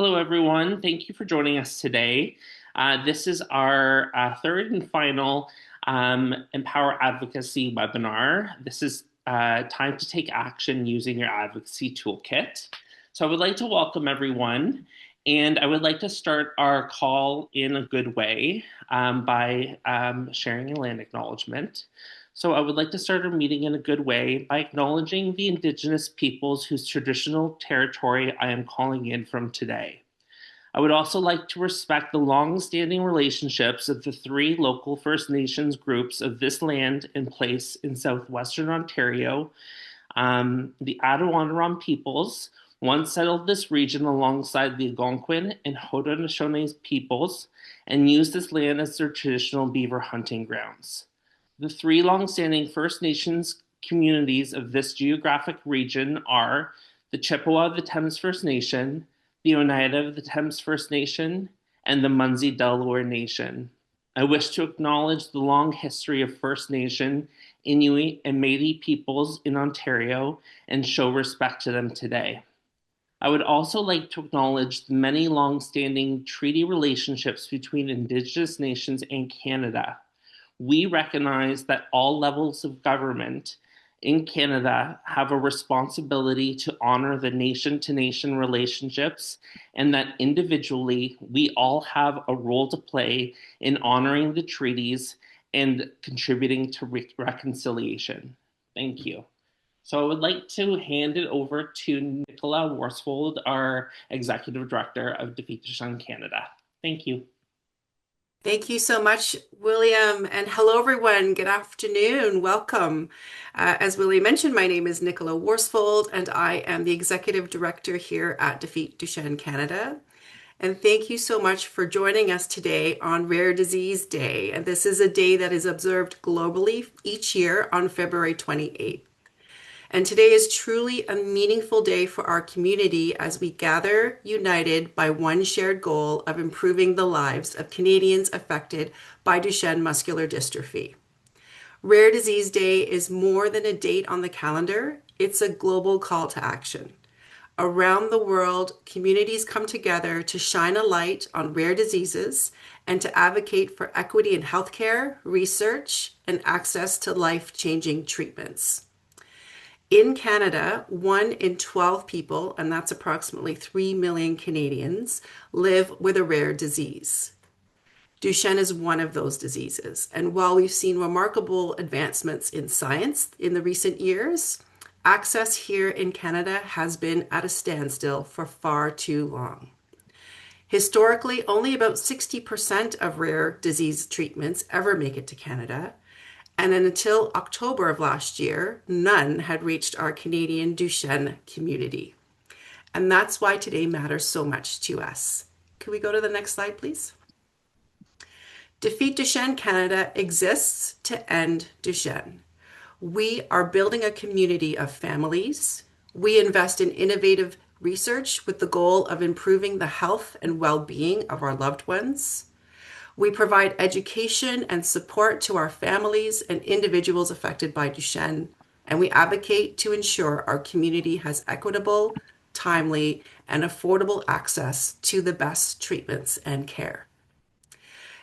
Hello, everyone. Thank you for joining us today. This is our third and final Empower Advocacy webinar. This is time to take action using your Advocacy Toolkit. So I would like to welcome everyone, and I would like to start our call in a good way by sharing a land acknowledgement. So I would like to start our meeting in a good way by acknowledging the Indigenous peoples whose traditional territory I am calling in from today. I would also like to respect the long-standing relationships of the three local First Nations groups of this land and place in southwestern Ontario. The Attawandaron peoples once settled this region alongside the Algonquin and Haudenosaunee peoples and used this land as their traditional beaver hunting grounds. The three long-standing First Nations communities of this geographic region are the Chippewa of the Thames First Nation, the Oneida of the Thames First Nation, and the Munsee Delaware Nation. I wish to acknowledge the long history of First Nation, Inuit, and Métis peoples in Ontario and show respect to them today. I would also like to acknowledge the many long-standing treaty relationships between Indigenous nations and Canada. We recognize that all levels of government in Canada have a responsibility to honor the nation-to-nation relationships, and that individually we all have a role to play in honoring the treaties and contributing to reconciliation. Thank you. So I would like to hand it over to Nicola Worsfold, our Executive Director of Duchenne Canada. Thank you. Thank you so much, William, and hello, everyone. Good afternoon. Welcome. As William mentioned, my name is Nicola Worsfold, and I am the Executive Director here at Defeat Duchenne Canada. And thank you so much for joining us today on Rare Disease Day. And this is a day that is observed globally each year on February 28th. And today is truly a meaningful day for our community as we gather united by one shared goal of improving the lives of Canadians affected by Duchenne muscular dystrophy. Rare Disease Day is more than a date on the calendar, it's a global call to action. Around the world, communities come together to shine a light on rare diseases and to advocate for equity in healthcare, research, and access to life-changing treatments. In Canada, 1 in 12 people, and that's approximately 3 million Canadians, live with a rare disease. Duchenne is one of those diseases. And while we've seen remarkable advancements in science in the recent years, access here in Canada has been at a standstill for far too long. Historically, only about 60% of rare disease treatments ever make it to Canada. And then until October of last year, none had reached our Canadian Duchenne community. And that's why today matters so much to us. Can we go to the next slide, please? Defeat Duchenne Canada exists to end Duchenne. We are building a community of families. We invest in innovative research with the goal of improving the health and well-being of our loved ones. We provide education and support to our families and individuals affected by Duchenne, and we advocate to ensure our community has equitable, timely, and affordable access to the best treatments and care.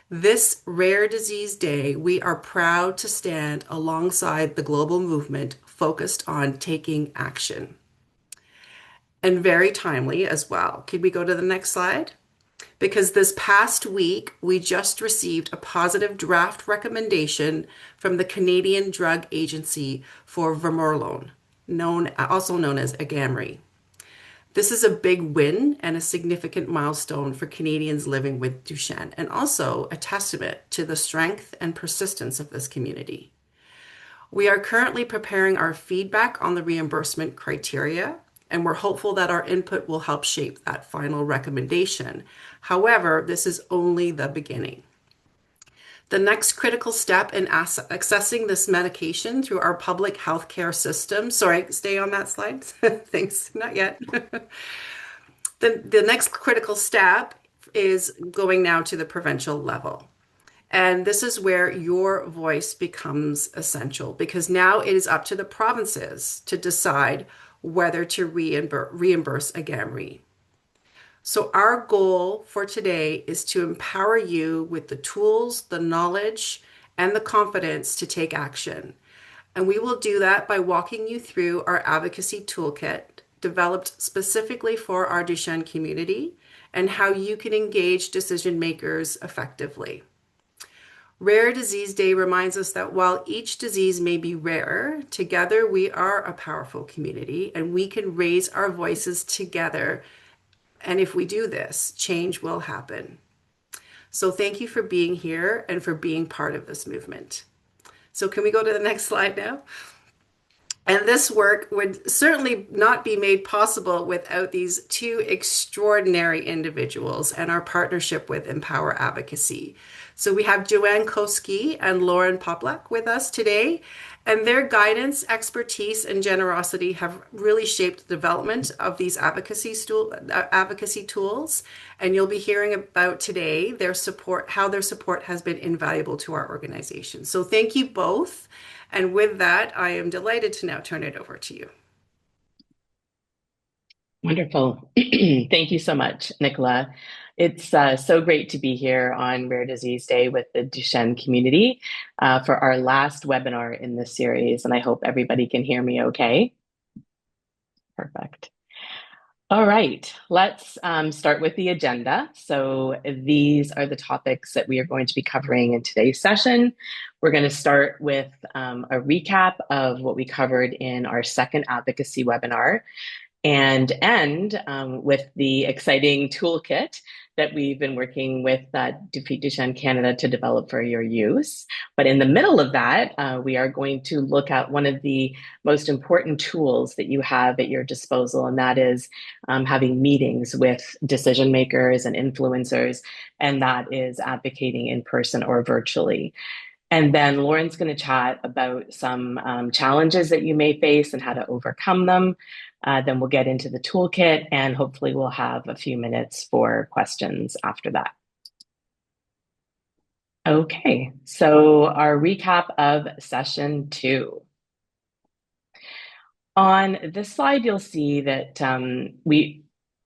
This Rare Disease Day, we are proud to stand alongside the global movement focused on taking action. And very timely as well. Could we go to the next slide? Because this past week, we just received a positive draft recommendation from the Canadian Drug Agency for vamorolone, also known as Agamree. This is a big win and a significant milestone for Canadians living with Duchenne, and also a testament to the strength and persistence of this community. We are currently preparing our feedback on the reimbursement criteria, and we're hopeful that our input will help shape that final recommendation. However, this is only the beginning. The next critical step in accessing this medication through our public healthcare system, sorry, stay on that slide. Thanks, not yet. The next critical step is going now to the provincial level. And this is where your voice becomes essential, because now it is up to the provinces to decide whether to reimburse Agamree. So, our goal for today is to empower you with the tools, the knowledge, and the confidence to take action. And we will do that by walking you through our advocacy toolkit developed specifically for our Duchenne community and how you can engage decision makers effectively. Rare Disease Day reminds us that while each disease may be rare, together we are a powerful community and we can raise our voices together. And if we do this, change will happen. So thank you for being here and for being part of this movement. So can we go to the next slide now? And this work would certainly not be made possible without these two extraordinary individuals and our partnership with EMPOWER Advocacy. So we have Joanne Koski and Lauren Poplak with us today, and their guidance, expertise, and generosity have really shaped the development of these advocacy tools. And you'll be hearing about today their support, how their support has been invaluable to our organization. So thank you both. And with that, I am delighted to now turn it over to you. Wonderful. Thank you so much, Nicola. It's so great to be here on Rare Disease Day with the Duchenne community for our last webinar in this series, and I hope everybody can hear me okay. Perfect. All right, let's start with the agenda. So these are the topics that we are going to be covering in today's session. We're going to start with a recap of what we covered in our second advocacy webinar, and end with the exciting toolkit that we've been working with Defeat Duchenne Canada to develop for your use. But in the middle of that, we are going to look at one of the most important tools that you have at your disposal, and that is having meetings with decision makers and influencers, and that is advocating in person or virtually. And then Lauren's going to chat about some challenges that you may face and how to overcome them. Then we'll get into the toolkit, and hopefully we'll have a few minutes for questions after that. Okay, so our recap of session 2. On this slide, you'll see that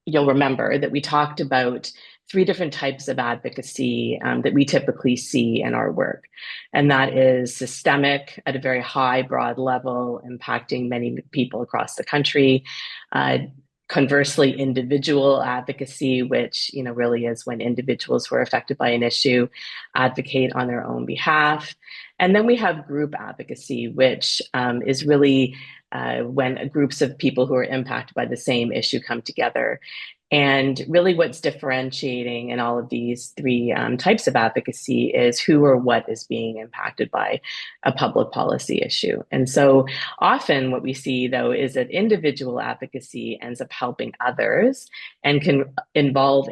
you'll remember that we talked about 3 different types of advocacy that we typically see in our work. And that is systemic at a very high, broad level, impacting many people across the country. Conversely, individual advocacy, which really is when individuals who are affected by an issue advocate on their own behalf. And then we have group advocacy, which is really when groups of people who are impacted by the same issue come together. And really what's differentiating in all of these 3 types of advocacy is who or what is being impacted by a public policy issue. And so often what we see, though, is that individual advocacy ends up helping others and can evolve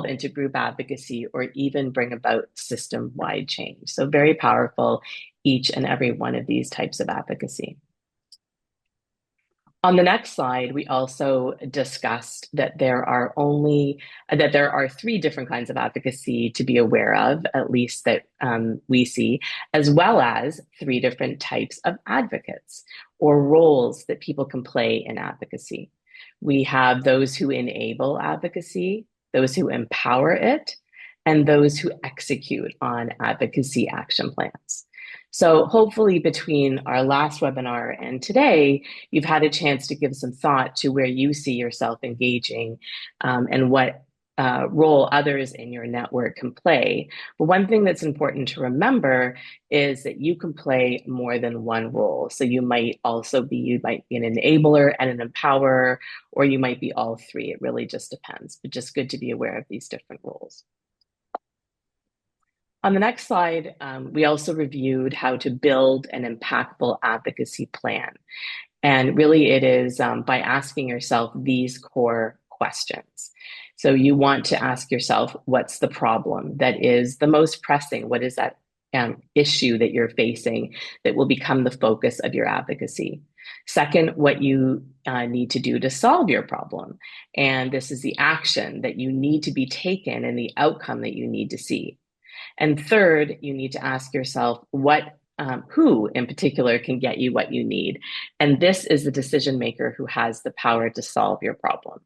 into group advocacy or even bring about system-wide change. So very powerful, each and every one of these types of advocacy. On the next slide, we also discussed that there are 3 different kinds of advocacy to be aware of, at least that we see, as well as 3 different types of advocates or roles that people can play in advocacy. We have those who enable advocacy, those who empower it, and those who execute on advocacy action plans. So hopefully between our last webinar and today, you've had a chance to give some thought to where you see yourself engaging and what role others in your network can play. But one thing that's important to remember is that you can play more than one role. So you might be an enabler and an empowerer, or you might be all 3. It really just depends, but just good to be aware of these different roles. On the next slide, we also reviewed how to build an impactful advocacy plan. And really it is by asking yourself these core questions. So you want to ask yourself, what's the problem that is the most pressing? What is that issue that you're facing that will become the focus of your advocacy? Second, what you need to do to solve your problem. And this is the action that you need to be taken and the outcome that you need to see. And third, you need to ask yourself who in particular can get you what you need. And this is the decision maker who has the power to solve your problem.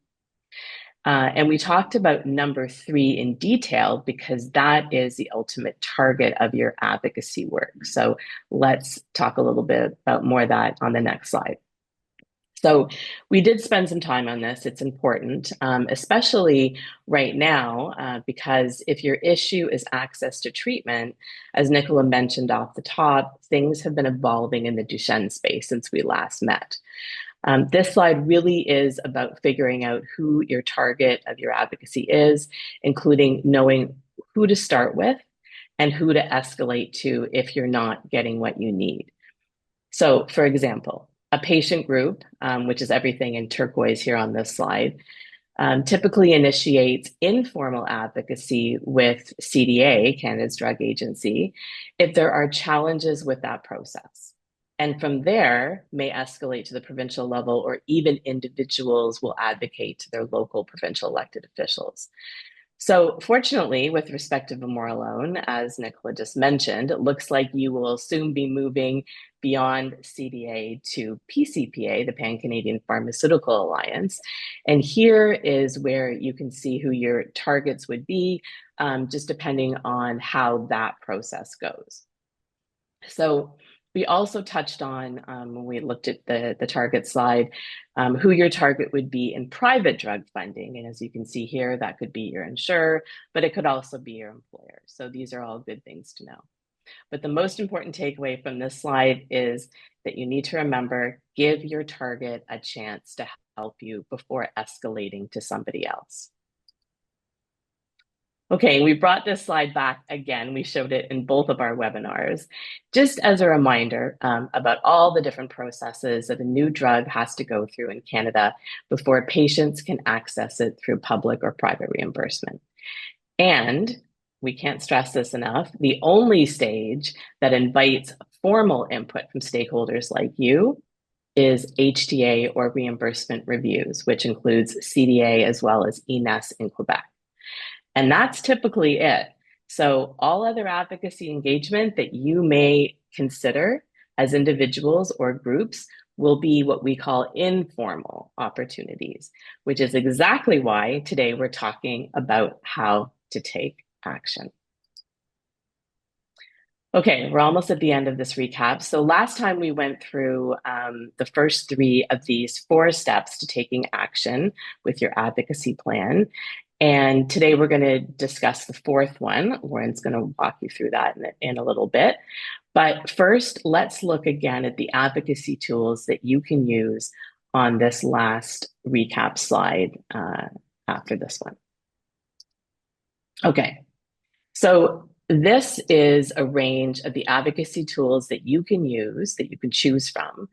And we talked about number 3 in detail because that is the ultimate target of your advocacy work. So let's talk a little bit about more of that on the next slide. So we did spend some time on this. It's important, especially right now, because if your issue is access to treatment, as Nicola mentioned off the top, things have been evolving in the Duchenne space since we last met. This slide really is about figuring out who your target of your advocacy is, including knowing who to start with and who to escalate to if you're not getting what you need. So, for example, a patient group, which is everything in turquoise here on this slide, typically initiates informal advocacy with CDA, Canada's drug agency, if there are challenges with that process. And from there, may escalate to the provincial level, or even individuals will advocate to their local provincial elected officials. So fortunately, with respect to vamorolone, as Nicola just mentioned, it looks like you will soon be moving beyond CDA to PCPA, the Pan-Canadian Pharmaceutical Alliance. And here is where you can see who your targets would be, just depending on how that process goes. So we also touched on, when we looked at the target slide, who your target would be in private drug funding. And as you can see here, that could be your insurer, but it could also be your employer. So these are all good things to know. But the most important takeaway from this slide is that you need to remember, give your target a chance to help you before escalating to somebody else. Okay, we brought this slide back again. We showed it in both of our webinars, just as a reminder about all the different processes that a new drug has to go through in Canada before patients can access it through public or private reimbursement. And we can't stress this enough, the only stage that invites formal input from stakeholders like you is HTA or reimbursement reviews, which includes CDA as well as ENES in Quebec. And that's typically it. So all other advocacy engagement that you may consider as individuals or groups will be what we call informal opportunities, which is exactly why today we're talking about how to take action. Okay, we're almost at the end of this recap. So last time we went through the first 3 of these 4 steps to taking action with your advocacy plan. And today we're going to discuss the 4th one. Lauren's going to walk you through that in a little bit. But first, let's look again at the advocacy tools that you can use on this last recap slide after this one. Okay, so this is a range of the advocacy tools that you can use, that you can choose from,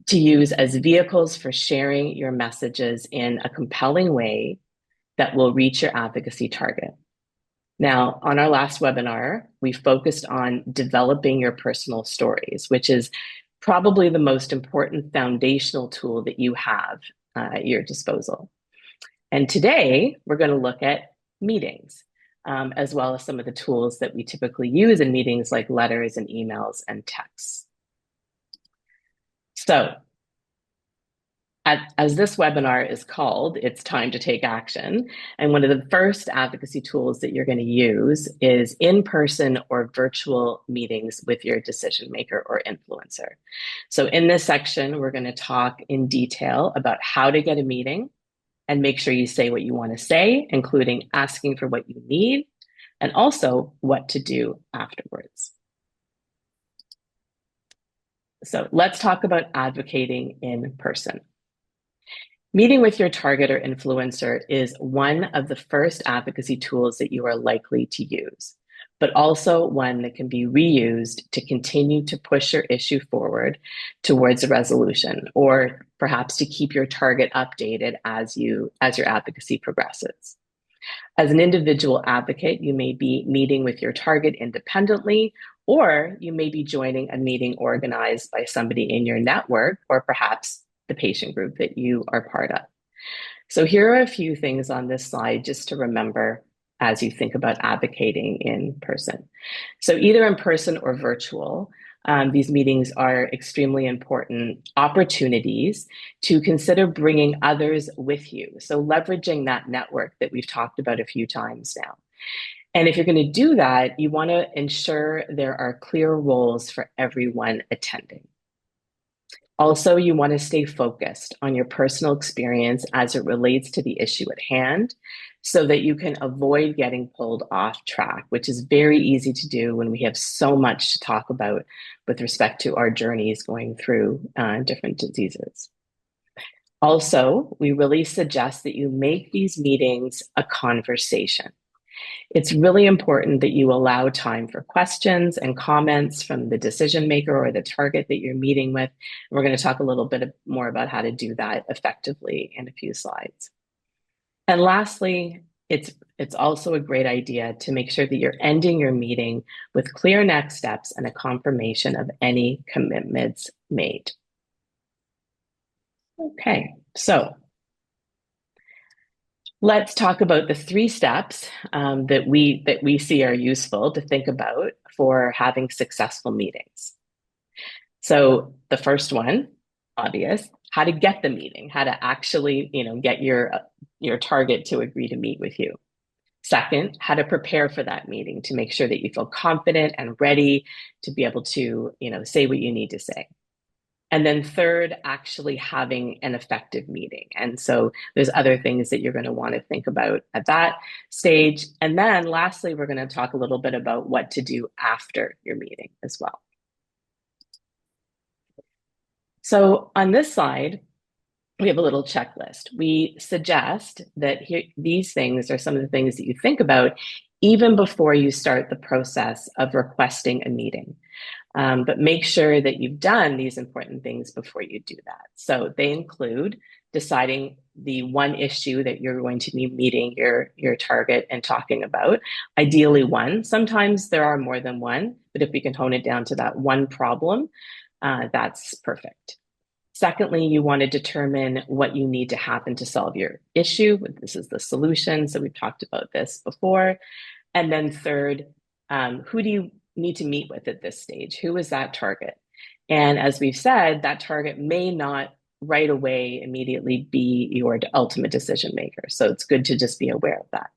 to use as vehicles for sharing your messages in a compelling way that will reach your advocacy target. Now, on our last webinar, we focused on developing your personal stories, which is probably the most important foundational tool that you have at your disposal. And today, we're going to look at meetings, as well as some of the tools that we typically use in meetings like letters and emails and texts. So, as this webinar is called, it's time to take action. And one of the first advocacy tools that you're going to use is in-person or virtual meetings with your decision maker or influencer. So in this section, we're going to talk in detail about how to get a meeting and make sure you say what you want to say, including asking for what you need, and also what to do afterwards. So let's talk about advocating in person. Meeting with your target or influencer is one of the first advocacy tools that you are likely to use, but also one that can be reused to continue to push your issue forward towards a resolution, or perhaps to keep your target updated as your advocacy progresses. As an individual advocate, you may be meeting with your target independently, or you may be joining a meeting organized by somebody in your network, or perhaps the patient group that you are part of. So here are a few things on this slide just to remember as you think about advocating in person. So either in person or virtual, these meetings are extremely important opportunities to consider bringing others with you. So leveraging that network that we've talked about a few times now. And if you're going to do that, you want to ensure there are clear roles for everyone attending. Also, you want to stay focused on your personal experience as it relates to the issue at hand so that you can avoid getting pulled off track, which is very easy to do when we have so much to talk about with respect to our journeys going through different diseases. Also, we really suggest that you make these meetings a conversation. It's really important that you allow time for questions and comments from the decision maker or the target that you're meeting with. And we're going to talk a little bit more about how to do that effectively in a few slides. And lastly, it's also a great idea to make sure that you're ending your meeting with clear next steps and a confirmation of any commitments made. Okay, so let's talk about the 3 steps that we see are useful to think about for having successful meetings. So the first one, obvious, how to get the meeting, how to actually, get your target to agree to meet with you. Second, how to prepare for that meeting to make sure that you feel confident and ready to be able to, say what you need to say. And then third, actually having an effective meeting. And so there's other things that you're going to want to think about at that stage. And then lastly, we're going to talk a little bit about what to do after your meeting as well. So on this slide, we have a little checklist. We suggest that these things are some of the things that you think about even before you start the process of requesting a meeting. But make sure that you've done these important things before you do that. So they include deciding the one issue that you're going to be meeting your target and talking about, ideally one. Sometimes there are more than one, but if we can hone it down to that one problem, that's perfect. Secondly, you want to determine what you need to happen to solve your issue. This is the solution. So we've talked about this before. And then third, who do you need to meet with at this stage? Who is that target? And as we've said, that target may not right away immediately be your ultimate decision maker. So it's good to just be aware of that.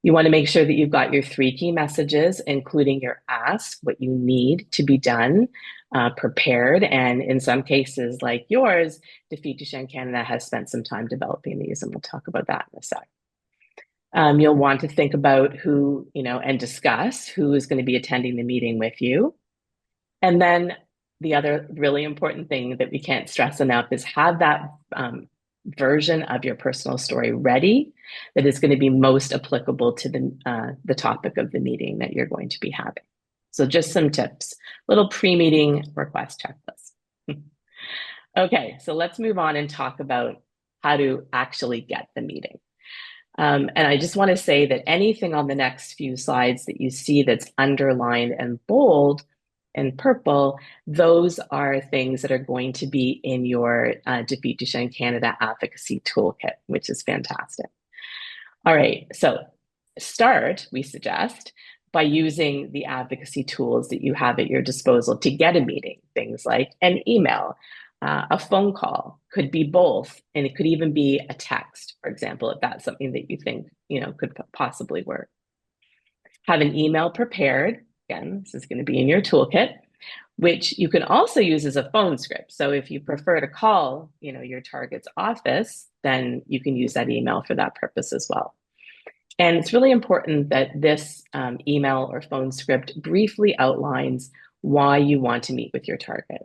You want to make sure that you've got your 3 key messages, including your ask, what you need to be done, prepared. And in some cases like yours, Defeat Duchenne Canada has spent some time developing these, and we'll talk about that in a sec. You'll want to think about who, and discuss who is going to be attending the meeting with you. And then the other really important thing that we can't stress enough is have that version of your personal story ready that is going to be most applicable to the topic of the meeting that you're going to be having. So just some tips, little pre-meeting request checklist. Okay, so let's move on and talk about how to actually get the meeting. And I just want to say that anything on the next few slides that you see that's underlined and bold and purple, those are things that are going to be in your Defeat Duchenne Canada Advocacy Toolkit, which is fantastic. All right, so start, we suggest, by using the advocacy tools that you have at your disposal to get a meeting, things like an email, a phone call, could be both, and it could even be a text, for example, if that's something that you think could possibly work. Have an email prepared. Again, this is going to be in your toolkit, which you can also use as a phone script. So if you prefer to call, your target's office, then you can use that email for that purpose as well. And it's really important that this email or phone script briefly outlines why you want to meet with your target.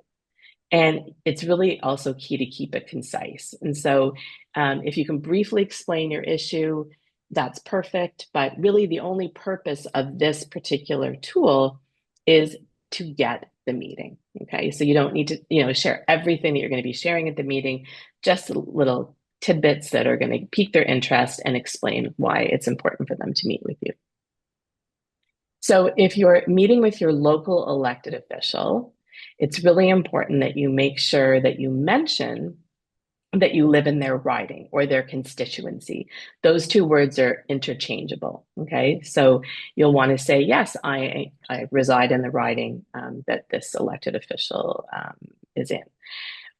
And it's really also key to keep it concise. And so if you can briefly explain your issue, that's perfect. But really the only purpose of this particular tool is to get the meeting. Okay, so you don't need to share everything that you're going to be sharing at the meeting, just little tidbits that are going to pique their interest and explain why it's important for them to meet with you. So if you're meeting with your local elected official, it's really important that you make sure that you mention that you live in their riding or their constituency. Those two words are interchangeable. Okay, so you'll want to say, yes, I reside in the riding that this elected official is in.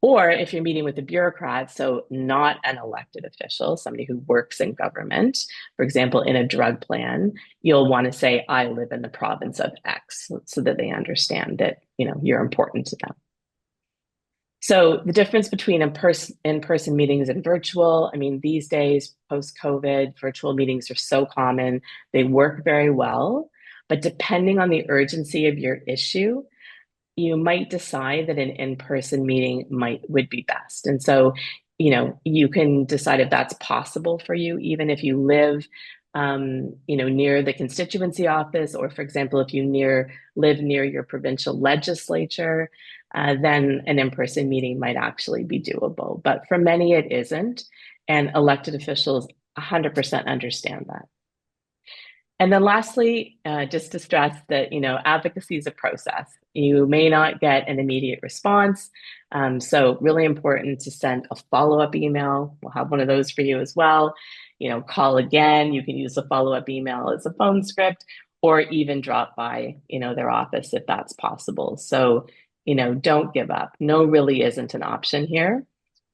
Or if you're meeting with a bureaucrat, so not an elected official, somebody who works in government, for example, in a drug plan, you'll want to say, I live in the province of X, so that they understand that, you're important to them. So the difference between in-person meetings and virtual, I mean, these days, post-COVID, virtual meetings are so common. They work very well, but depending on the urgency of your issue, you might decide that an in-person meeting would be best. And so, you can decide if that's possible for you, even if you live, near the constituency office, or for example, if you live near your provincial legislature, then an in-person meeting might actually be doable. But for many, it isn't. And elected officials 100% understand that. And then lastly, just to stress that, advocacy is a process. You may not get an immediate response. So really important to send a follow-up email. We'll have one of those for you as well. Call again. You can use the follow-up email as a phone script, or even drop by, their office if that's possible. So, don't give up. No really isn't an option here.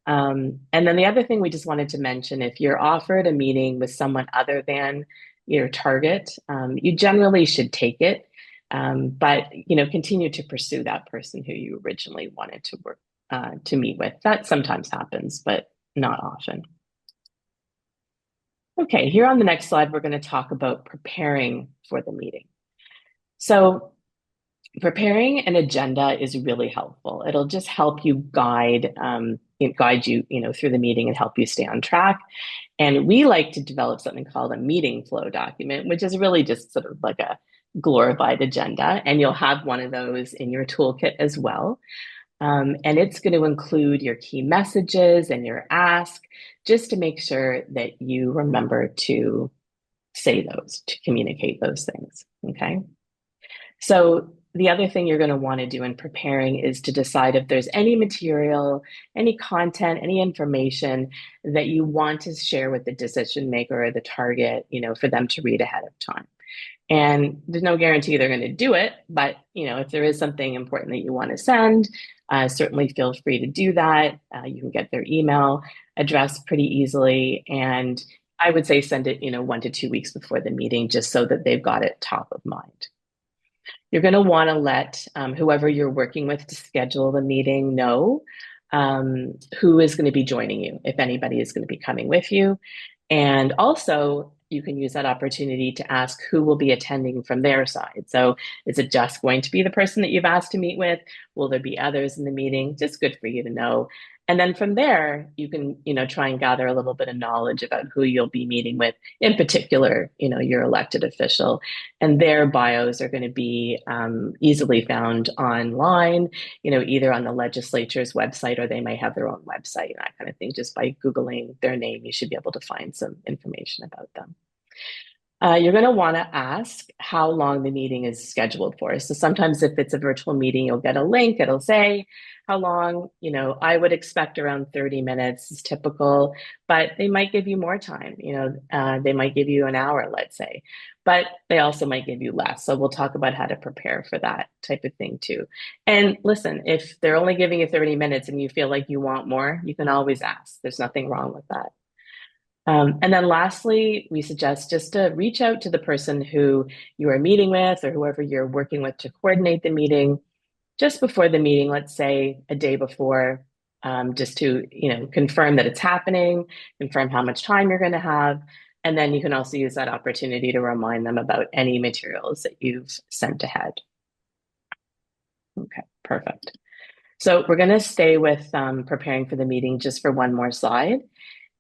And then the other thing we just wanted to mention, if you're offered a meeting with someone other than your target, you generally should take it, but continue to pursue that person who you originally wanted to meet with. That sometimes happens, but not often. Okay, here on the next slide, we're going to talk about preparing for the meeting. So preparing an agenda is really helpful. It'll just help you guide you, through the meeting and help you stay on track. And we like to develop something called a meeting flow document, which is really just sort of like a glorified agenda. And you'll have one of those in your toolkit as well. And it's going to include your key messages and your ask, just to make sure that you remember to say those, to communicate those things. Okay. So the other thing you're going to want to do in preparing is to decide if there's any material, any content, any information that you want to share with the decision maker or the target, for them to read ahead of time. And there's no guarantee they're going to do it, but if there is something important that you want to send, certainly feel free to do that. You can get their email address pretty easily, and I would say send it 1 to 2 weeks before the meeting, just so that they've got it top of mind. You're going to want to let whoever you're working with to schedule the meeting know who is going to be joining you, if anybody is going to be coming with you. And also, you can use that opportunity to ask who will be attending from their side. So is it just going to be the person that you've asked to meet with? Will there be others in the meeting? Just good for you to know. And then from there, you can, try and gather a little bit of knowledge about who you'll be meeting with, in particular, your elected official. And their bios are going to be easily found online, either on the legislature's website, or they may have their own website, that kind of thing. Just by Googling their name, you should be able to find some information about them. You're going to want to ask how long the meeting is scheduled for. So sometimes if it's a virtual meeting, you'll get a link. It'll say how long. I would expect around 30 minutes is typical, but they might give you more time. They might give you an hour, let's say, but they also might give you less. So we'll talk about how to prepare for that type of thing too. And listen, if they're only giving you 30 minutes and you feel like you want more, you can always ask. There's nothing wrong with that. And then lastly, we suggest just to reach out to the person who you are meeting with, or whoever you're working with to coordinate the meeting just before the meeting, let's say a day before, just to confirm that it's happening, confirm how much time you're going to have. And then you can also use that opportunity to remind them about any materials that you've sent ahead. Okay, perfect. So we're going to stay with preparing for the meeting just for one more slide.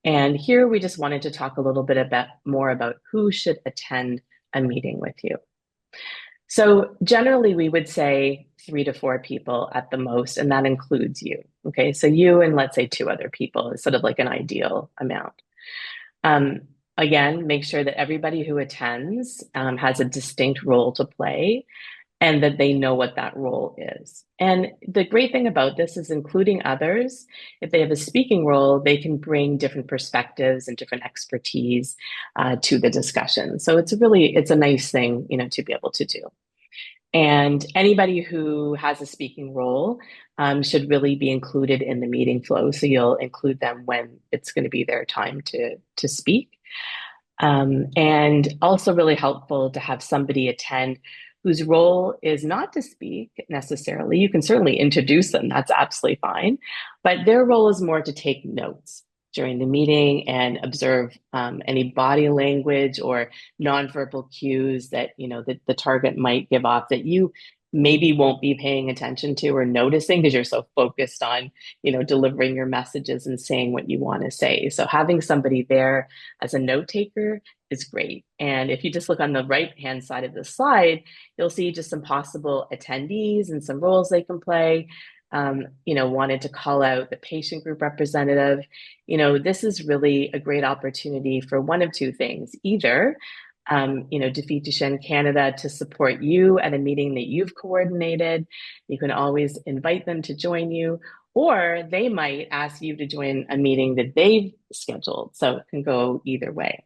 And here we just wanted to talk a little bit more about who should attend a meeting with you. So generally we would say 3 to 4 people at the most, and that includes you. Okay, so you and let's say 2 other people is sort of like an ideal amount. Again, make sure that everybody who attends has a distinct role to play. and that they know what that role is. And the great thing about this is including others. If they have a speaking role, they can bring different perspectives and different expertise to the discussion. So it's a nice thing, to be able to do. And anybody who has a speaking role should really be included in the meeting flow. So you'll include them when it's going to be their time to speak. And also really helpful to have somebody attend whose role is not to speak necessarily. You can certainly introduce them, that's absolutely fine. But their role is more to take notes during the meeting and observe any body language or nonverbal cues that the target might give off that you maybe won't be paying attention to or noticing because you're so focused on delivering your messages and saying what you want to say. So having somebody there as a note taker is great. And if you just look on the right hand side of the slide, you'll see just some possible attendees and some roles they can play. Wanted to call out the patient group representative. This is really a great opportunity for one of two things. Either, Defeat Duchenne Canada to support you at a meeting that you've coordinated. You can always invite them to join you, or they might ask you to join a meeting that they've scheduled. So it can go either way.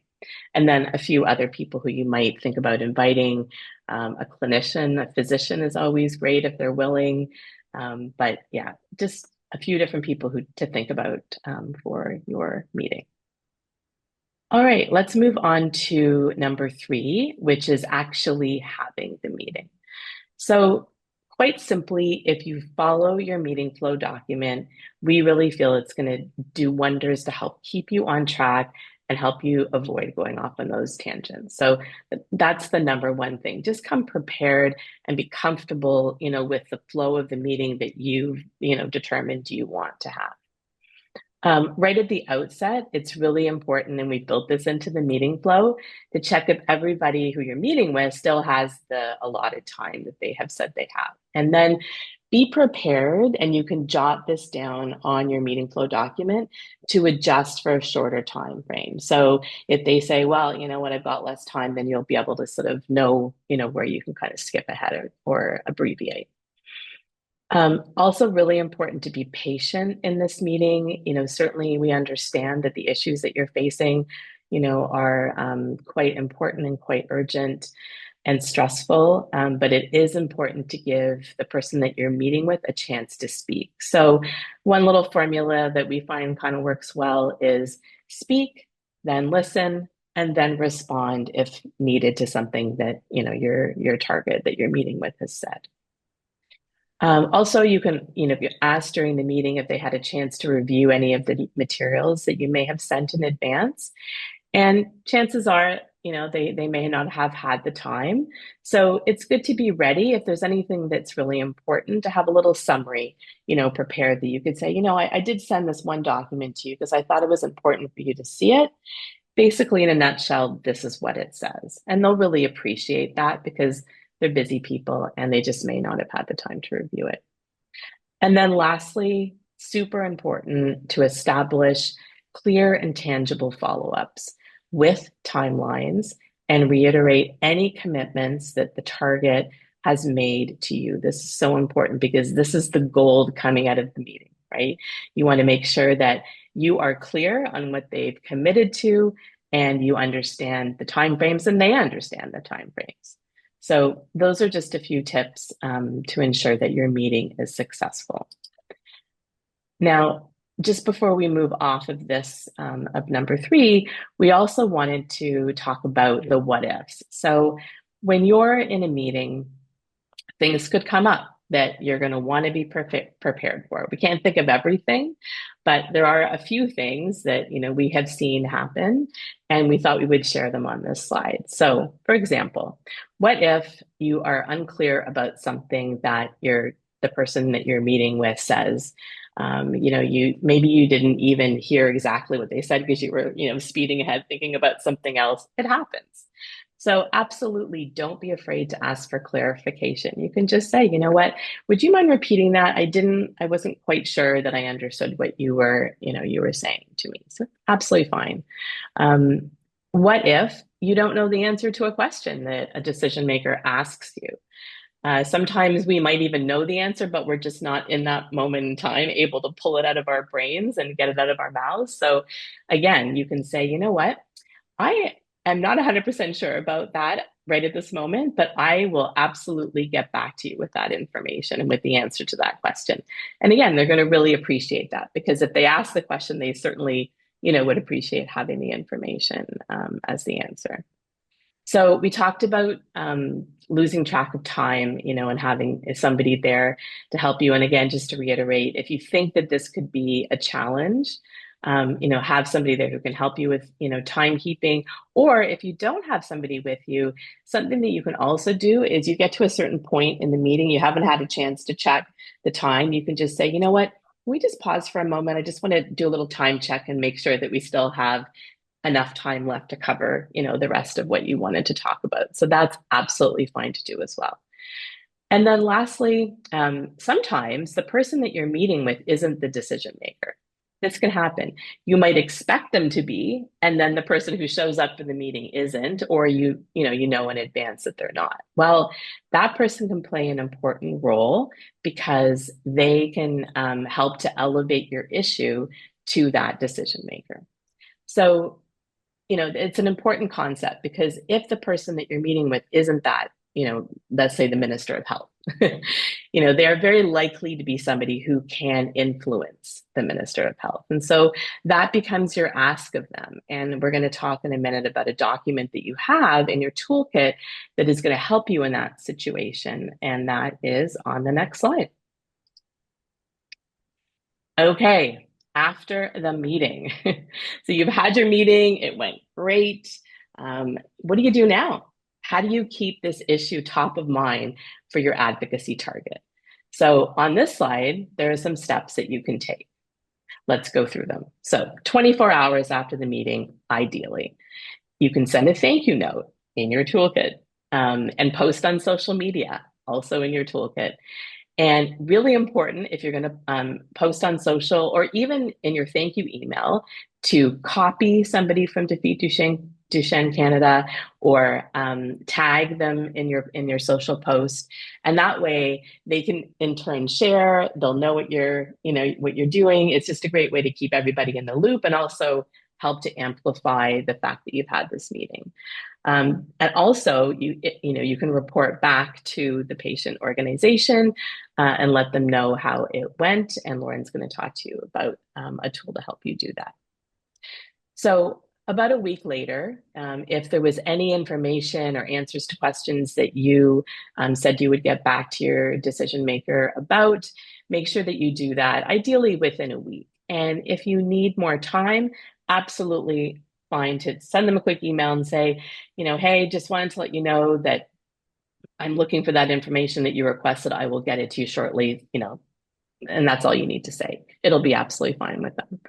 And then a few other people who you might think about inviting. A clinician, a physician is always great if they're willing. But yeah, just a few different people to think about for your meeting. All right, let's move on to number 3, which is actually having the meeting. So quite simply, if you follow your meeting flow document, we really feel it's going to do wonders to help keep you on track and help you avoid going off on those tangents. So that's the number one thing. Just come prepared and be comfortable, with the flow of the meeting that you've, determined you want to have. Right at the outset, it's really important, and we built this into the meeting flow, to check if everybody who you're meeting with still has the allotted time that they have said they have. And then be prepared, and you can jot this down on your meeting flow document to adjust for a shorter time frame. So if they say, well, you know what, I've got less time, then you'll be able to sort of know, where you can kind of skip ahead or abbreviate. Also really important to be patient in this meeting. Certainly we understand that the issues that you're facing, are quite important and quite urgent and stressful, but it is important to give the person that you're meeting with a chance to speak. So one little formula that we find kind of works well is speak, then listen, and then respond if needed to something that, your target that you're meeting with has said. Also, you can, if you ask during the meeting if they had a chance to review any of the materials that you may have sent in advance. And chances are, they may not have had the time. So it's good to be ready if there's anything that's really important to have a little summary, prepared that you could say, I did send this one document to you because I thought it was important for you to see it. Basically, in a nutshell, this is what it says. And they'll really appreciate that because they're busy people and they just may not have had the time to review it. And then lastly, super important to establish clear and tangible follow-ups with timelines and reiterate any commitments that the target has made to you. This is so important because this is the gold coming out of the meeting, right? You want to make sure that you are clear on what they've committed to and you understand the timeframes and they understand the timeframes. So those are just a few tips to ensure that your meeting is successful. Now, just before we move off of this, of number 3, we also wanted to talk about the what ifs. So when you're in a meeting, things could come up that you're going to want to be prepared for. We can't think of everything, but there are a few things that we have seen happen, and we thought we would share them on this slide. So, for example, what if you are unclear about something that the person that you're meeting with says? Maybe you didn't even hear exactly what they said because you were speeding ahead thinking about something else. It happens. So absolutely don't be afraid to ask for clarification. You can just say, what, would you mind repeating that? I wasn't quite sure that I understood what you were saying to me. So absolutely fine. What if you don't know the answer to a question that a decision maker asks you? Sometimes we might even know the answer, but we're just not in that moment in time able to pull it out of our brains and get it out of our mouths. So again, you can say, you know what? I am not 100% sure about that right at this moment, but I will absolutely get back to you with that information and with the answer to that question. And again, they're going to really appreciate that because if they ask the question, they certainly, would appreciate having the information as the answer. So we talked about losing track of time, and having somebody there to help you. And again, just to reiterate, if you think that this could be a challenge, have somebody there who can help you with, timekeeping. Or if you don't have somebody with you, something that you can also do is you get to a certain point in the meeting, you haven't had a chance to check the time. You can just say, you know what, we just pause for a moment. I just want to do a little time check and make sure that we still have enough time left to cover, the rest of what you wanted to talk about. So that's absolutely fine to do as well. And then lastly, sometimes the person that you're meeting with isn't the decision maker. This can happen. You might expect them to be, and then the person who shows up for the meeting isn't, or you know in advance that they're not. Well, that person can play an important role because they can help to elevate your issue to that decision maker. So it's an important concept because if the person that you're meeting with isn't that, let's say the Minister of Health, they're very likely to be somebody who can influence the Minister of Health. And so that becomes your ask of them. And we're going to talk in a minute about a document that you have in your toolkit that is going to help you in that situation. And that is on the next slide. Okay. After the meeting. So you've had your meeting, it went great. What do you do now? How do you keep this issue top of mind for your advocacy target? So on this slide, there are some steps that you can take. Let's go through them. So 24 hours after the meeting, ideally, you can send a thank you note in your toolkit and post on social media, also in your toolkit. And really important if you're going to post on social or even in your thank you email to copy somebody from Defeat Duchenne Canada or tag them in your social post, and that way they can in turn share. They'll know what you're doing. It's just a great way to keep everybody in the loop and also help to amplify the fact that you've had this meeting. And also, you can report back to the patient organization and let them know how it went. And Lauren's going to talk to you about a tool to help you do that. So about a week later, if there was any information or answers to questions that you said you would get back to your decision maker about, make sure that you do that, ideally within a week. And if you need more time, absolutely fine to send them a quick email and say, hey, just wanted to let you know that I'm looking for that information that you requested. I will get it to you shortly, and that's all you need to say. It'll be absolutely fine with them.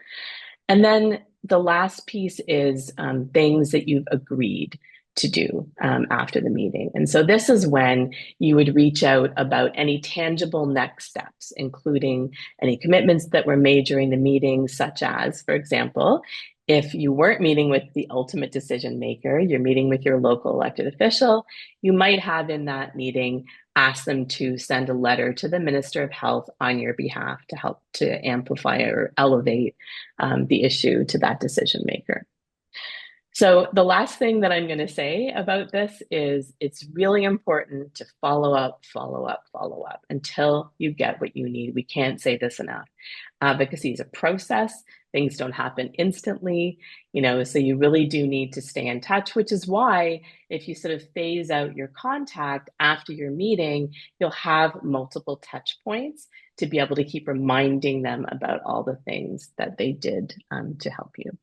And then the last piece is things that you've agreed to do after the meeting. And so this is when you would reach out about any tangible next steps, including any commitments that were made during the meeting, such as, for example, if you weren't meeting with the ultimate decision maker, you're meeting with your local elected official, you might have in that meeting ask them to send a letter to the Minister of Health on your behalf to help to amplify or elevate the issue to that decision maker. So the last thing that I'm going to say about this is it's really important to follow up until you get what you need. We can't say this enough. Advocacy is a process. Things don't happen instantly, so you really do need to stay in touch, which is why if you sort of phase out your contact after your meeting, you'll have multiple touch points to be able to keep reminding them about all the things that they did to help you.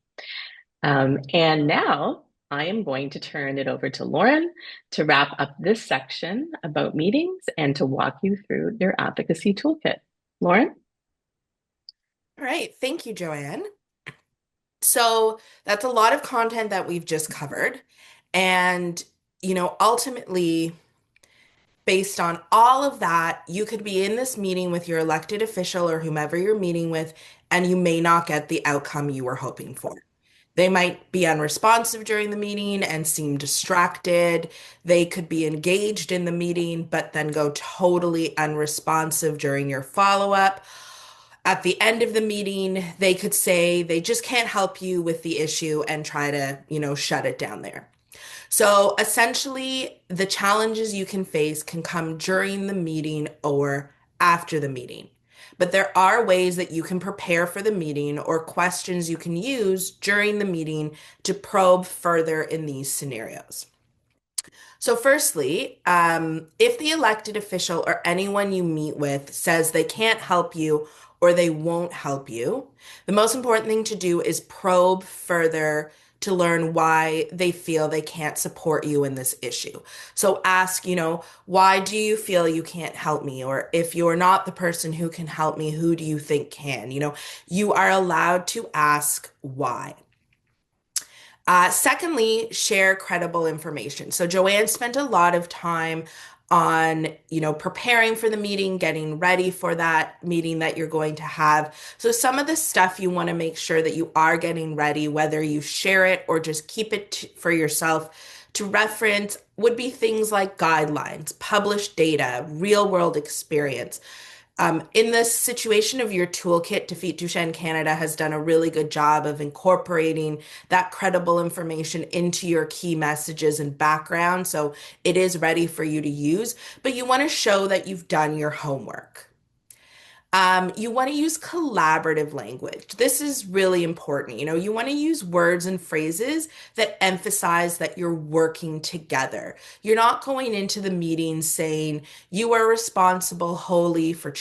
And now I am going to turn it over to Lauren to wrap up this section about meetings and to walk you through your advocacy toolkit. Lauren? All right. Thank you, Joanne. So that's a lot of content that we've just covered. And, ultimately, based on all of that, you could be in this meeting with your elected official or whomever you're meeting with, and you may not get the outcome you were hoping for. They might be unresponsive during the meeting and seem distracted. They could be engaged in the meeting, but then go totally unresponsive during your follow-up. At the end of the meeting, they could say they just can't help you with the issue and try to, shut it down there. So essentially, the challenges you can face can come during the meeting or after the meeting. But there are ways that you can prepare for the meeting or questions you can use during the meeting to probe further in these scenarios. So, firstly, if the elected official or anyone you meet with says they can't help you or they won't help you, the most important thing to do is probe further to learn why they feel they can't support you in this issue. So ask, why do you feel you can't help me? Or if you're not the person who can help me, who do you think can? You are allowed to ask why. Secondly, share credible information. So Joanne spent a lot of time on, preparing for the meeting, getting ready for that meeting that you're going to have. So some of the stuff you want to make sure that you are getting ready, whether you share it or just keep it for yourself to reference, would be things like guidelines, published data, real world experience. In the situation of your toolkit, Defeat Duchenne Canada has done a really good job of incorporating that credible information into your key messages and background. So it is ready for you to use, but you want to show that you've done your homework. You want to use collaborative language. This is really important. You want to use words and phrases that emphasize that you're working together. You're not going into the meeting saying, you are responsible wholly for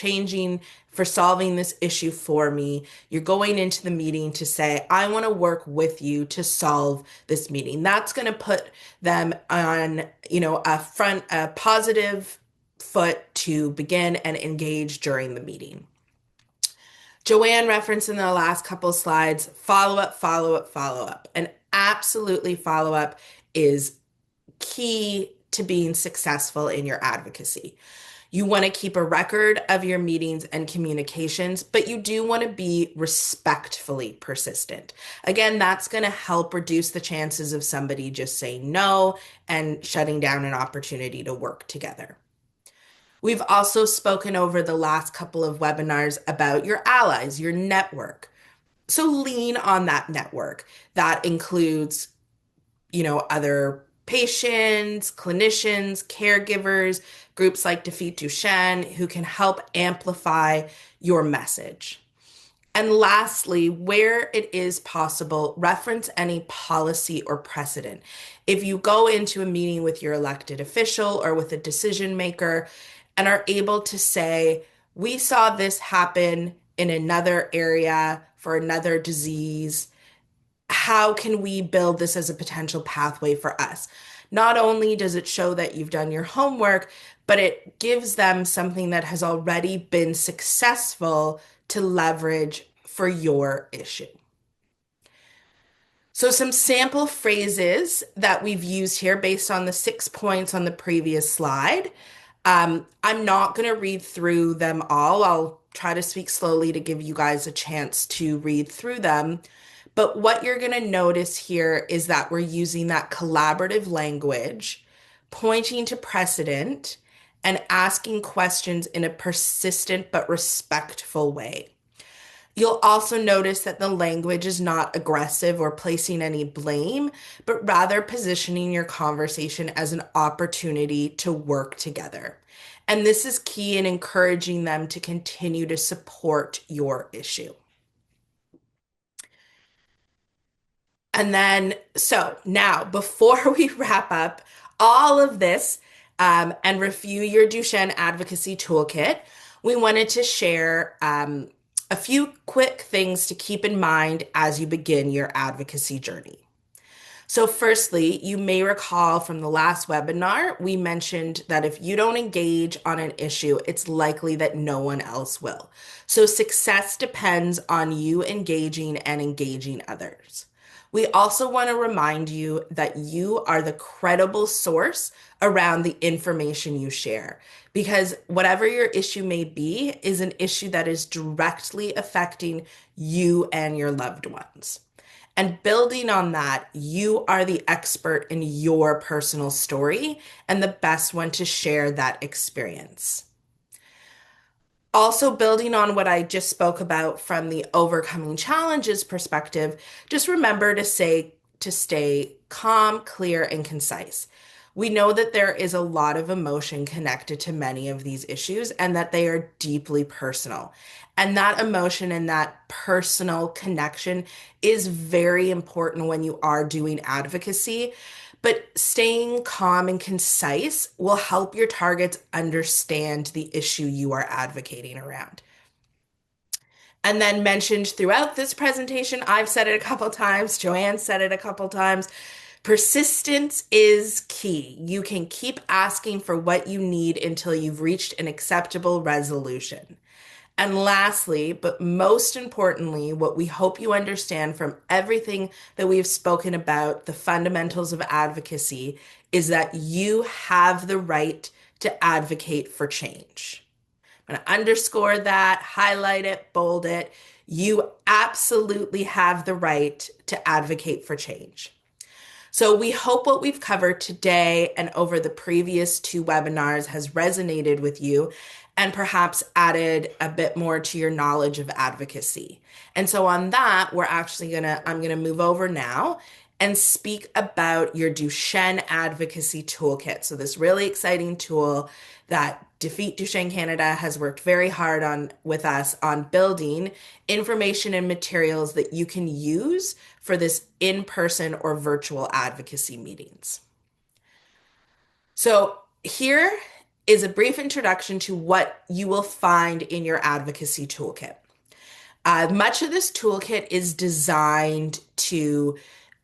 solving this issue for me. You're going into the meeting to say, I want to work with you to solve this meeting. That's going to put them on, a positive foot to begin and engage during the meeting. Joanne referenced in the last couple of slides, follow up, follow up, follow up. And absolutely follow up is key to being successful in your advocacy. You want to keep a record of your meetings and communications, but you do want to be respectfully persistent. Again, that's going to help reduce the chances of somebody just saying no and shutting down an opportunity to work together. We've also spoken over the last couple of webinars about your allies, your network. So lean on that network. That includes, other patients, clinicians, caregivers, groups like Defeat Duchenne who can help amplify your message. And lastly, where it is possible, reference any policy or precedent. If you go into a meeting with your elected official or with a decision maker and are able to say, we saw this happen in another area for another disease, how can we build this as a potential pathway for us? Not only does it show that you've done your homework, but it gives them something that has already been successful to leverage for your issue. So some sample phrases that we've used here based on the 6 points on the previous slide. I'm not going to read through them all. I'll try to speak slowly to give you guys a chance to read through them. But what you're going to notice here is that we're using that collaborative language, pointing to precedent, and asking questions in a persistent but respectful way. You'll also notice that the language is not aggressive or placing any blame, but rather positioning your conversation as an opportunity to work together. And this is key in encouraging them to continue to support your issue. And then, so now before we wrap up all of this and review your Duchenne Advocacy Toolkit, we wanted to share a few quick things to keep in mind as you begin your advocacy journey. So firstly, you may recall from the last webinar, we mentioned that if you don't engage on an issue, it's likely that no one else will. So success depends on you engaging and engaging others. We also want to remind you that you are the credible source around the information you share, because whatever your issue may be is an issue that is directly affecting you and your loved ones. And building on that, you are the expert in your personal story and the best one to share that experience. Also, building on what I just spoke about from the overcoming challenges perspective, just remember to stay calm, clear, and concise. We know that there is a lot of emotion connected to many of these issues and that they are deeply personal. And that emotion and that personal connection is very important when you are doing advocacy. But staying calm and concise will help your targets understand the issue you are advocating around. And then mentioned throughout this presentation, I've said it a couple times, Joanne said it a couple times, persistence is key. You can keep asking for what you need until you've reached an acceptable resolution. And lastly, but most importantly, what we hope you understand from everything that we've spoken about, the fundamentals of advocacy, is that you have the right to advocate for change. I'm going to underscore that, highlight it, bold it. You absolutely have the right to advocate for change. So we hope what we've covered today and over the previous two webinars has resonated with you and perhaps added a bit more to your knowledge of advocacy. And so on that, I'm gonna move over now and speak about your Duchenne Advocacy Toolkit. So this really exciting tool that Defeat Duchenne Canada has worked very hard on with us on building information and materials that you can use for this in-person or virtual advocacy meetings. So here is a brief introduction to what you will find in your advocacy toolkit. Much of this toolkit is designed to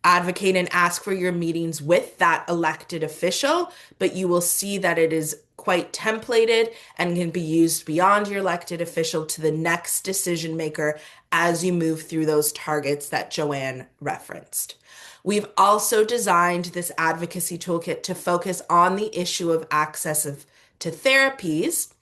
advocate and ask for your meetings with that elected official, but you will see that it is quite templated and can be used beyond your elected official to the next decision maker as you move through those targets that Joanne referenced. We've also designed this advocacy toolkit to focus on the issue of access to therapies.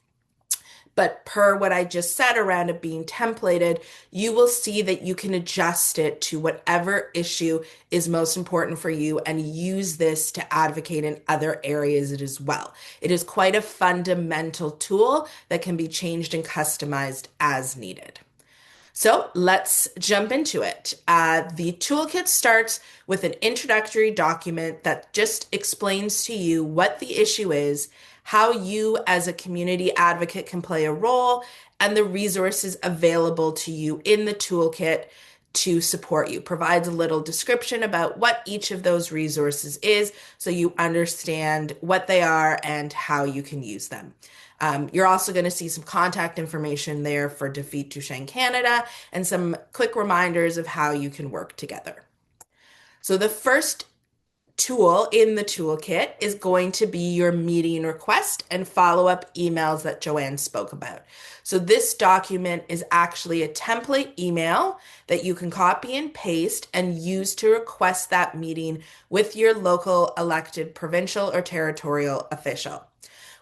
But per what I just said around it being templated, you will see that you can adjust it to whatever issue is most important for you and use this to advocate in other areas as well. It is quite a fundamental tool that can be changed and customized as needed. So let's jump into it. The toolkit starts with an introductory document that just explains to you what the issue is, how you as a community advocate can play a role, and the resources available to you in the toolkit to support you. Provides a little description about what each of those resources is so you understand what they are and how you can use them. You're also going to see some contact information there for Defeat Duchenne Canada and some quick reminders of how you can work together. So the first tool in the toolkit is going to be your meeting request and follow-up emails that Joanne spoke about. So this document is actually a template email that you can copy and paste and use to request that meeting with your local elected provincial or territorial official.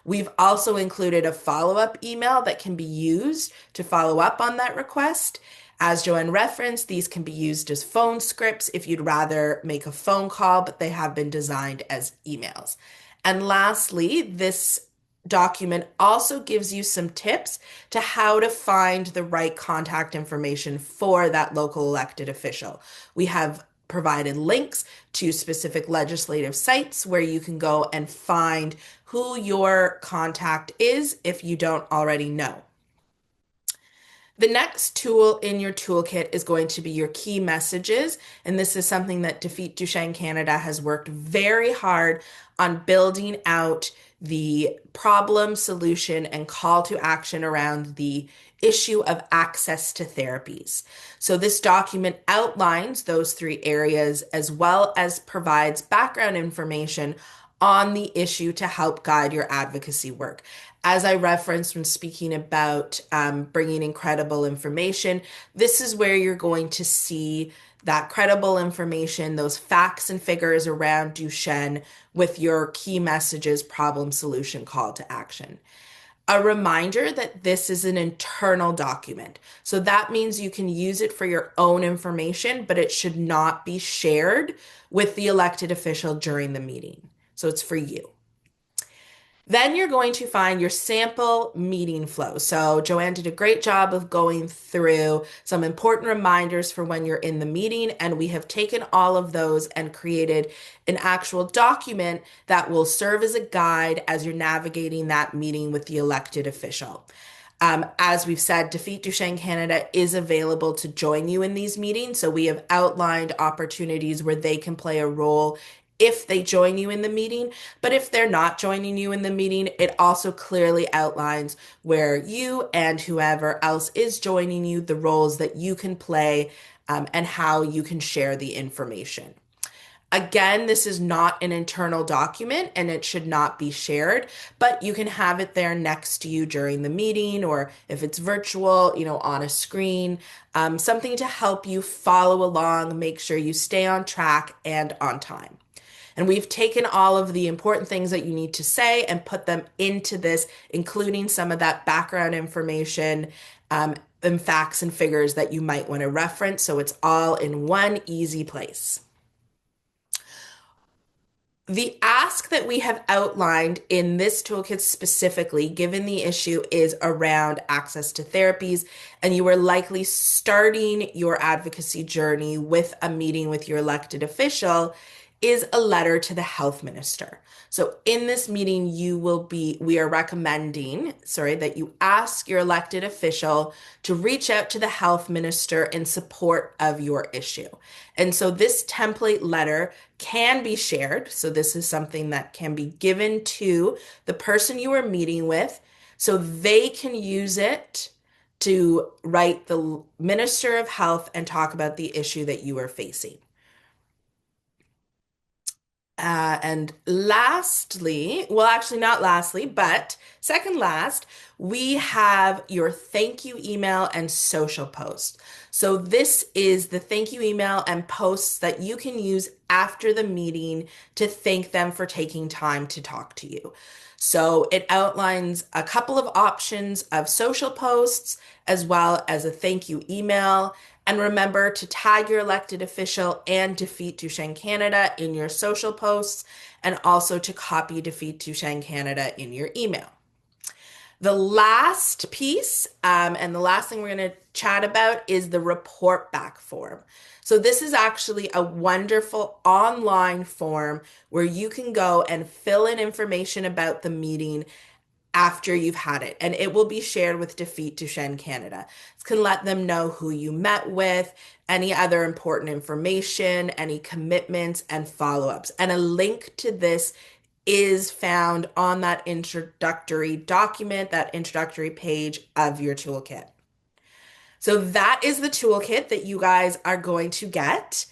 We've also included a follow-up email that can be used to follow up on that request. As Joanne referenced, these can be used as phone scripts if you'd rather make a phone call, but they have been designed as emails. And lastly, this document also gives you some tips to how to find the right contact information for that local elected official. We have provided links to specific legislative sites where you can go and find who your contact is if you don't already know. The next tool in your toolkit is going to be your key messages, and this is something that Defeat Duchenne Canada has worked very hard on building out the problem, solution, and call to action around the issue of access to therapies. So this document outlines those three areas as well as provides background information on the issue to help guide your advocacy work. As I referenced when speaking about bringing in credible information, this is where you're going to see that credible information, those facts and figures around Duchenne with your key messages, problem, solution, call to action. A reminder that this is an internal document. So that means you can use it for your own information, but it should not be shared with the elected official during the meeting. So it's for you. Then you're going to find your sample meeting flow. So Joanne did a great job of going through some important reminders for when you're in the meeting, and we have taken all of those and created an actual document that will serve as a guide as you're navigating that meeting with the elected official. As we've said, Defeat Duchenne Canada is available to join you in these meetings. So we have outlined opportunities where they can play a role if they join you in the meeting. But if they're not joining you in the meeting, it also clearly outlines where you and whoever else is joining you, the roles that you can play, and how you can share the information. Again, this is not an internal document and it should not be shared, but you can have it there next to you during the meeting, or if it's virtual, on a screen, something to help you follow along, make sure you stay on track and on time. And we've taken all of the important things that you need to say and put them into this, including some of that background information, and facts and figures that you might want to reference. So it's all in one easy place. The ask that we have outlined in this toolkit specifically, given the issue, is around access to therapies, and you are likely starting your advocacy journey with a meeting with your elected official, is a letter to the health minister. So in this meeting, we are recommending, that you ask your elected official to reach out to the health minister in support of your issue. And so this template letter can be shared. So this is something that can be given to the person you are meeting with so they can use it to write the Minister of Health and talk about the issue that you are facing. And lastly, well, actually not lastly, but second last, we have your thank you email and social post. So this is the thank you email and posts that you can use after the meeting to thank them for taking time to talk to you. So it outlines a couple of options of social posts as well as a thank you email. And remember to tag your elected official and Defeat Duchenne Canada in your social posts, and also to copy Defeat Duchenne Canada in your email. The last piece, and the last thing we're going to chat about, is the report back form. So this is actually a wonderful online form where you can go and fill in information about the meeting after you've had it, and it will be shared with Defeat Duchenne Canada. It can let them know who you met with, any other important information, any commitments and follow-ups. And a link to this is found on that introductory document, that introductory page of your toolkit. So that is the toolkit that you guys are going to get.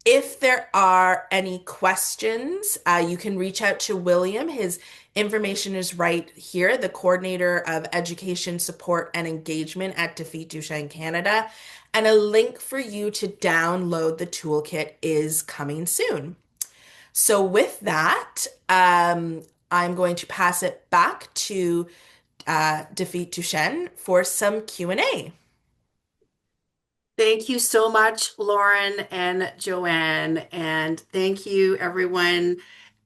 If there are any questions, you can reach out to William. His information is right here, the Coordinator of Education, Support, and Engagement at Defeat Duchenne Canada. And a link for you to download the toolkit is coming soon. So with that, I'm going to pass it back to Defeat Duchenne for some Q&A. Thank you so much, Lauren and Joanne, and thank you, everyone.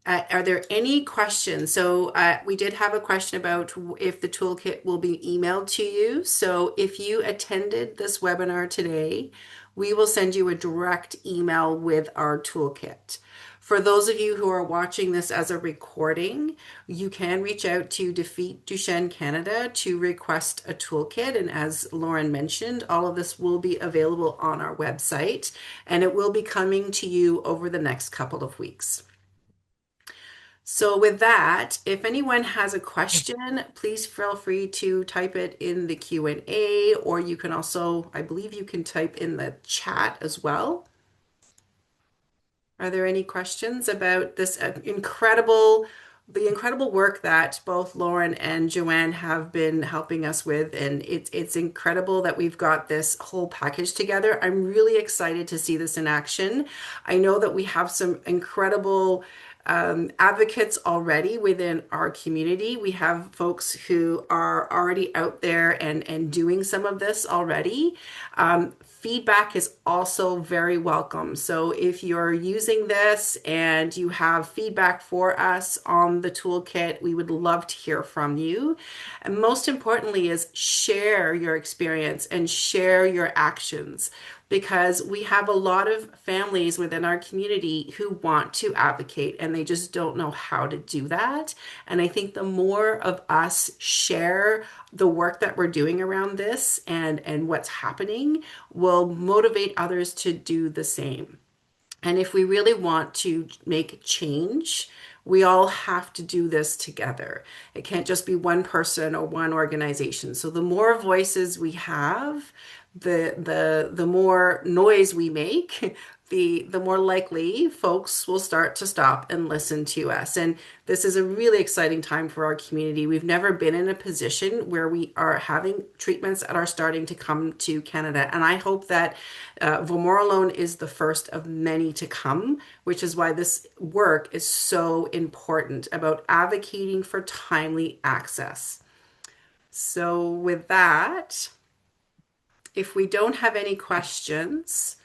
Are there any questions? So we did have a question about if the toolkit will be emailed to you. So if you attended this webinar today, we will send you a direct email with our toolkit. For those of you who are watching this as a recording, you can reach out to Defeat Duchenne Canada to request a toolkit. And as Lauren mentioned, all of this will be available on our website, and it will be coming to you over the next couple of weeks. So with that, if anyone has a question, please feel free to type it in the Q&A, or you can also, I believe you can type in the chat as well. Are there any questions about this the incredible work that both Lauren and Joanne have been helping us with? And it's incredible that we've got this whole package together. I'm really excited to see this in action. I know that we have some incredible advocates already within our community. We have folks who are already out there and doing some of this already. Feedback is also very welcome. So if you're using this and you have feedback for us on the toolkit, we would love to hear from you. And most importantly is share your experience and share your actions, because we have a lot of families within our community who want to advocate and they just don't know how to do that. And I think the more of us share the work that we're doing around this and what's happening will motivate others to do the same. And if we really want to make change, we all have to do this together. It can't just be one person or one organization. So the more voices we have, the more noise we make, the more likely folks will start to stop and listen to us. And this is a really exciting time for our community. We've never been in a position where we are having treatments that are starting to come to Canada. And I hope that vamorolone is the first of many to come, which is why this work is so important about advocating for timely access. So with that, if we don't have any questions,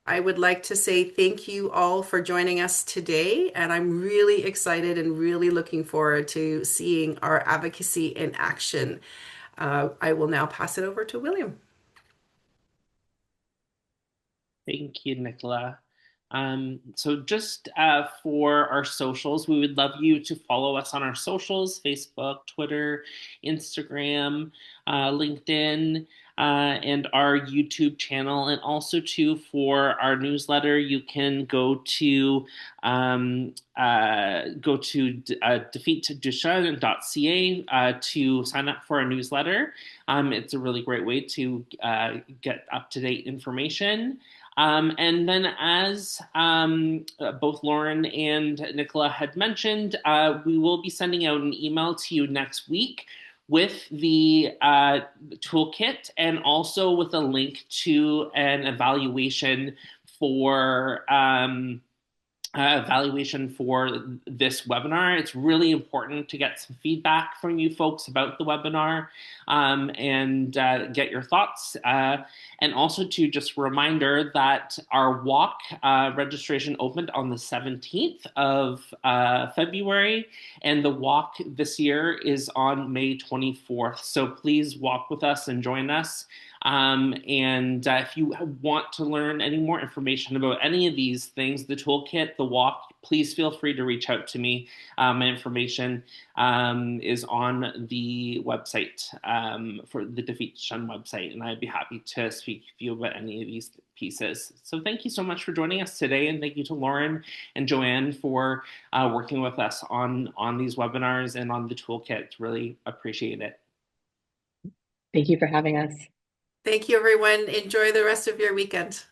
I would like to say thank you all for joining us today. And I'm really excited and really looking forward to seeing our advocacy in action. I will now pass it over to William. Thank you, Nicola. So just for our socials, we would love you to follow us on our socials: Facebook, Twitter, Instagram, LinkedIn, and our YouTube channel. And also too, for our newsletter, you can go to defeatduchenne.ca to sign up for our newsletter. It's a really great way to get up-to-date information. And then, as both Lauren and Nicola had mentioned, we will be sending out an email to you next week with the toolkit and also with a link to an evaluation for this webinar. It's really important to get some feedback from you folks about the webinar and get your thoughts. And also to just a reminder that our walk registration opened on the 17th of February, and the walk this year is on May 24th. So please walk with us and join us. And if you want to learn any more information about any of these things, the toolkit, the walk, please feel free to reach out to me. My information is on the website, for the Defeat Duchenne website, and I'd be happy to speak to you about any of these pieces. So thank you so much for joining us today, and thank you to Lauren and Joanne for working with us on these webinars and on the toolkit. Really appreciate it. Thank you for having us. Thank you, everyone. Enjoy the rest of your weekend.